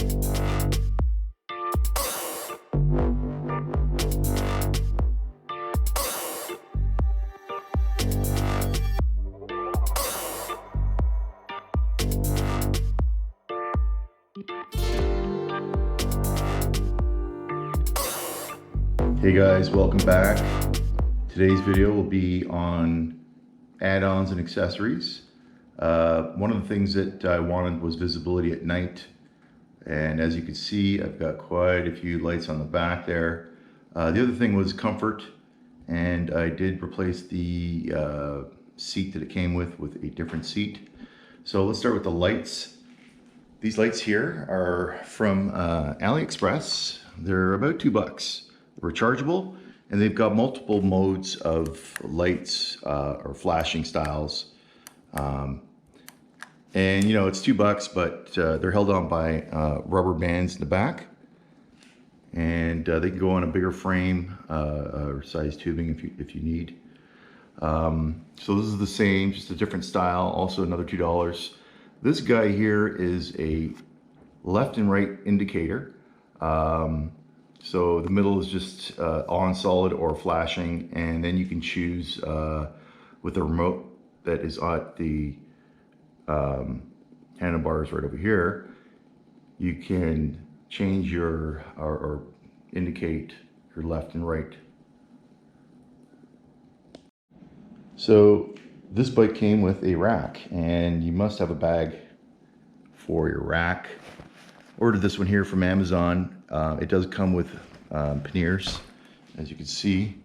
Hey guys, welcome back. Today's video will be on add-ons and accessories. One of the things that I wanted was visibility at night, and as you can see, I've got quite a few lights on the back there. The other thing was comfort, and I did replace the seat that it came with a different seat. So let's start with the lights. These lights here are from AliExpress. They're about $2. Rechargeable, and they've got multiple modes of lights or flashing styles, and you know, it's $2, but they're held on by rubber bands in the back, and they can go on a bigger frame or size tubing if you need. So this is the same, just a different style, also another $2. This guy here is a left and right indicator. So the middle is just on solid or flashing, and then you can choose with the remote that is at the handlebars right over here. You can change your or indicate your left and right. So this bike came with a rack, and you must have a bag for your rack. Ordered this one here from Amazon. It does come with panniers, as you can see.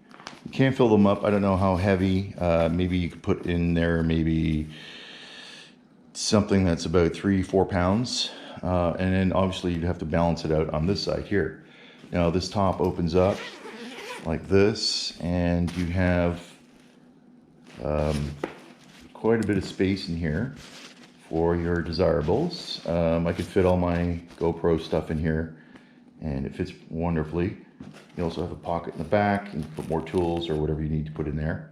You can't fill them up. I don't know how heavy. Maybe you could put in there maybe something that's about 3-4 pounds. And then obviously you'd have to balance it out on this side here. Now this top opens up like this, and you have quite a bit of space in here for your desirables. I could fit all my GoPro stuff in here, and it fits wonderfully. You also have a pocket in the back, and you put more tools or whatever you need to put in there.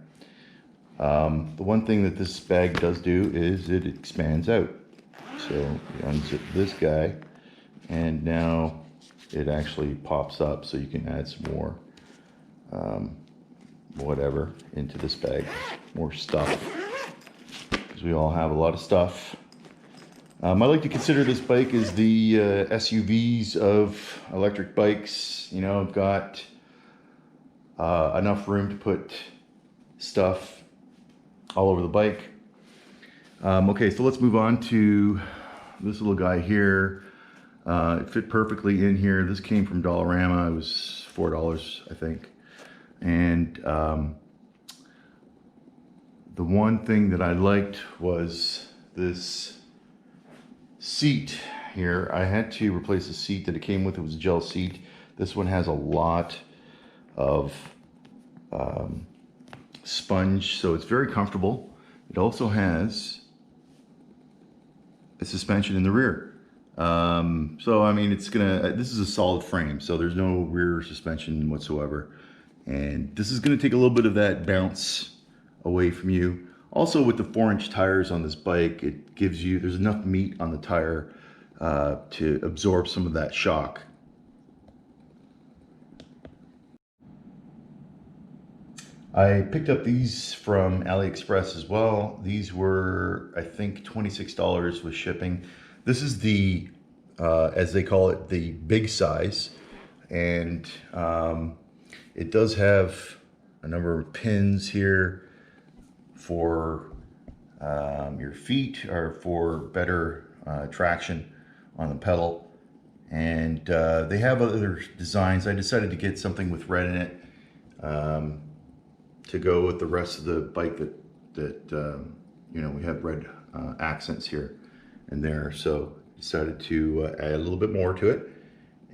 The one thing that this bag does do is it expands out. So you unzip this guy, and now it actually pops up, so you can add some more whatever into this bag, more stuff, because we all have a lot of stuff. I like to consider this bike as the SUVs of electric bikes. You know, I've got enough room to put stuff all over the bike. Okay, so let's move on to this little guy here. It fit perfectly in here. This came from Dollarama. It was $4, I think. And the one thing that I liked was this seat here. I had to replace the seat that it came with. It was a gel seat. This one has a lot of sponge, so it's very comfortable. It also has a suspension in the rear. So I mean, it's gonna, this is a solid frame, so there's no rear suspension whatsoever. And this is gonna take a little bit of that bounce away from you. Also, with the 4-inch tires on this bike, it gives you, there's enough meat on the tire to absorb some of that shock. I picked up these from AliExpress as well. These were, I think, $26 with shipping. This is the, as they call it, the big size. And it does have a number of pins here for your feet, or for better traction on the pedal. And they have other designs. I decided to get something with red in it to go with the rest of the bike that you know, we have red accents here and there. So decided to add a little bit more to it.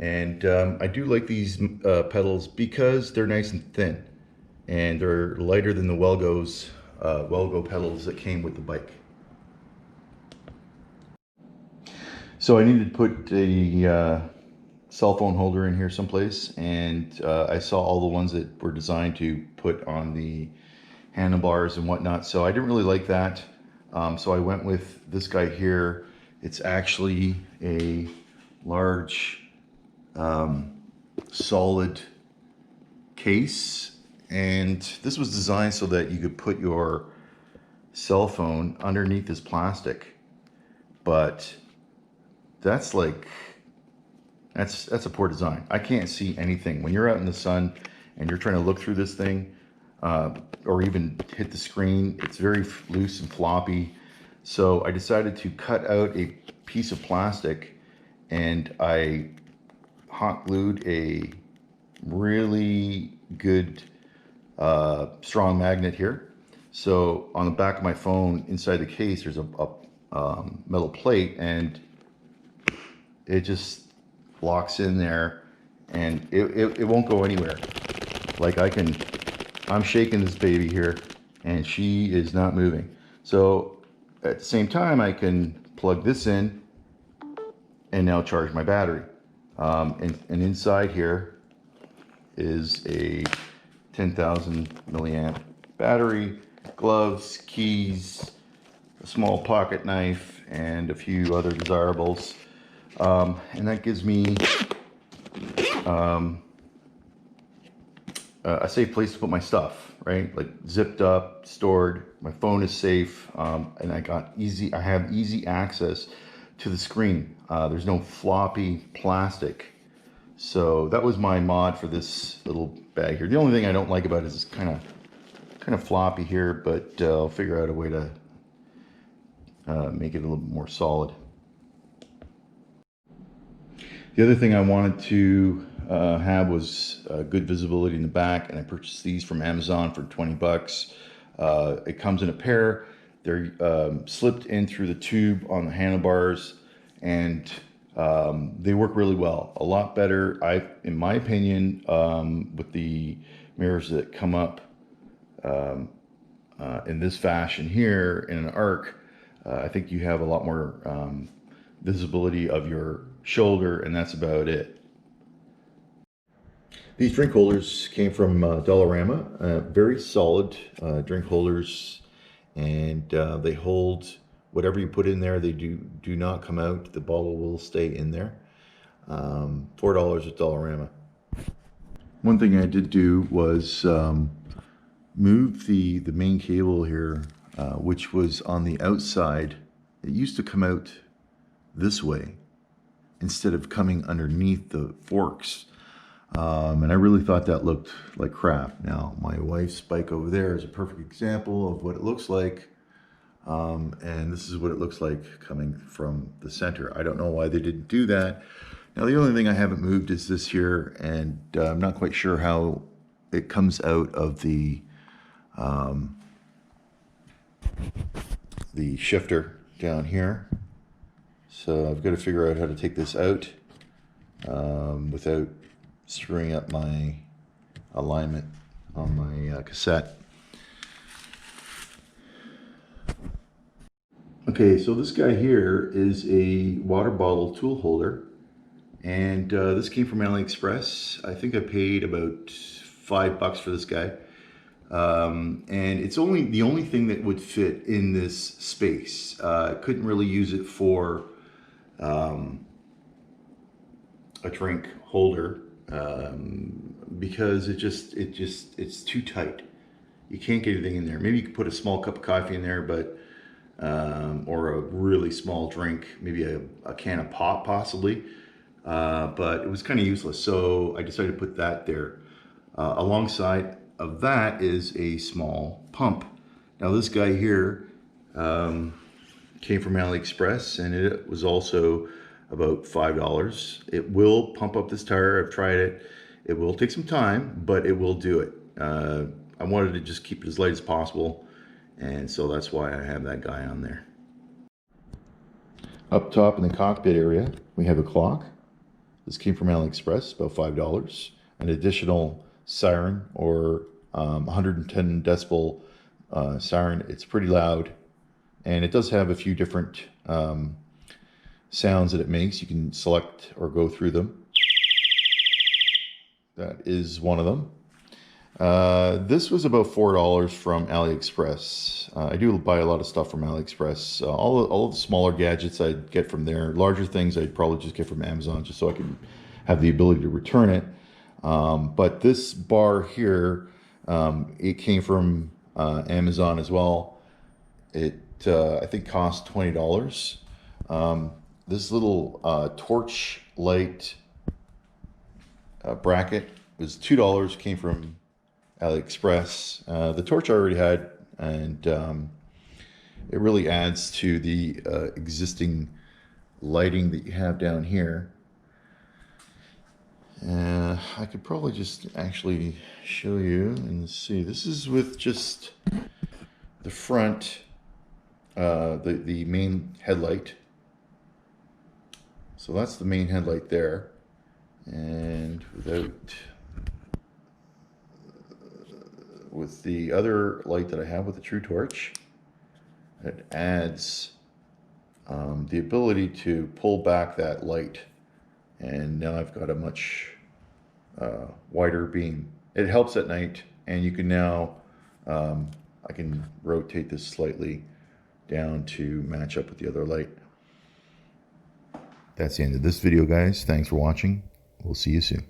And I do like these pedals because they're nice and thin, and they're lighter than the Welgo pedals that came with the bike. So I needed to put a cell phone holder in here someplace, and I saw all the ones that were designed to put on the handlebars and whatnot, so I didn't really like that. So I went with this guy here. It's actually a large solid case, and this was designed so that you could put your cell phone underneath this plastic. But that's like, that's a poor design. I can't see anything when you're out in the sun and you're trying to look through this thing, or even hit the screen. It's very loose and floppy. So I decided to cut out a piece of plastic, and I hot glued a really good strong magnet here. So on the back of my phone, inside the case, there's a metal plate, and it just locks in there, and it won't go anywhere. Like I'm shaking this baby here, and she is not moving. So at the same time, I can plug this in and now charge my battery. And inside here is a 10,000 milliamp battery, gloves, keys, a small pocket knife, and a few other desirables. And that gives me a safe place to put my stuff, right? Like zipped up, stored. My phone is safe, and I have easy access to the screen. There's no floppy plastic. So that was my mod for this little bag here. The only thing I don't like about it is it's kind of floppy here, but I'll figure out a way to make it a little more solid. The other thing I wanted to have was good visibility in the back, and I purchased these from Amazon for 20 bucks. It comes in a pair. They're slipped in through the tube on the handlebars, and they work really well. A lot better, in my opinion, with the mirrors that come up in this fashion here in an arc. I think you have a lot more visibility of your shoulder, and that's about it. These drink holders came from Dollarama. Very solid drink holders, and they hold whatever you put in there. They do not come out. The bottle will stay in there. $4 at Dollarama. One thing I did do was move the main cable here, which was on the outside. It used to come out this way instead of coming underneath the forks. And I really thought that looked like crap. Now, my wife's bike over there is a perfect example of what it looks like. And this is what it looks like coming from the center. I don't know why they didn't do that. Now, the only thing I haven't moved is this here, and I'm not quite sure how it comes out of the shifter down here. So I've got to figure out how to take this out without screwing up my alignment on my cassette. Okay, so this guy here is a water bottle tool holder, and this came from AliExpress. I think I paid about $5 for this guy, and it's the only thing that would fit in this space. I couldn't really use it for a drink holder because it's too tight. You can't get anything in there. Maybe you could put a small cup of coffee in there, but or a really small drink, maybe a can of pop possibly, but it was kind of useless. So I decided to put that there. Alongside of that is a small pump. Now this guy here came from AliExpress, and it was also about $5. It will pump up this tire. I've tried it. It will take some time, but it will do it. I wanted to just keep it as light as possible, and so that's why I have that guy on there. Up top in the cockpit area, we have a clock. This came from AliExpress, about $5. An additional siren, or 110 decibel siren. It's pretty loud, and it does have a few different sounds that it makes. You can select or go through them. That is one of them. This was about $4 from AliExpress. I do buy a lot of stuff from AliExpress. All of the smaller gadgets I'd get from there. Larger things I'd probably just get from Amazon just so I can have the ability to return it. But this bar here, it came from Amazon as well. It I think cost $20. This little torch light bracket was $2. Came from AliExpress. The torch I already had, and it really adds to the existing lighting that you have down here. I could probably just actually show you and see. This is with just the front, the main headlight. So that's the main headlight there, and with the other light that I have with the True Torch, it adds the ability to pull back that light, and now I've got a much wider beam. It helps at night, and you can now I can rotate this slightly down to match up with the other light. That's the end of this video, guys. Thanks for watching. We'll see you soon.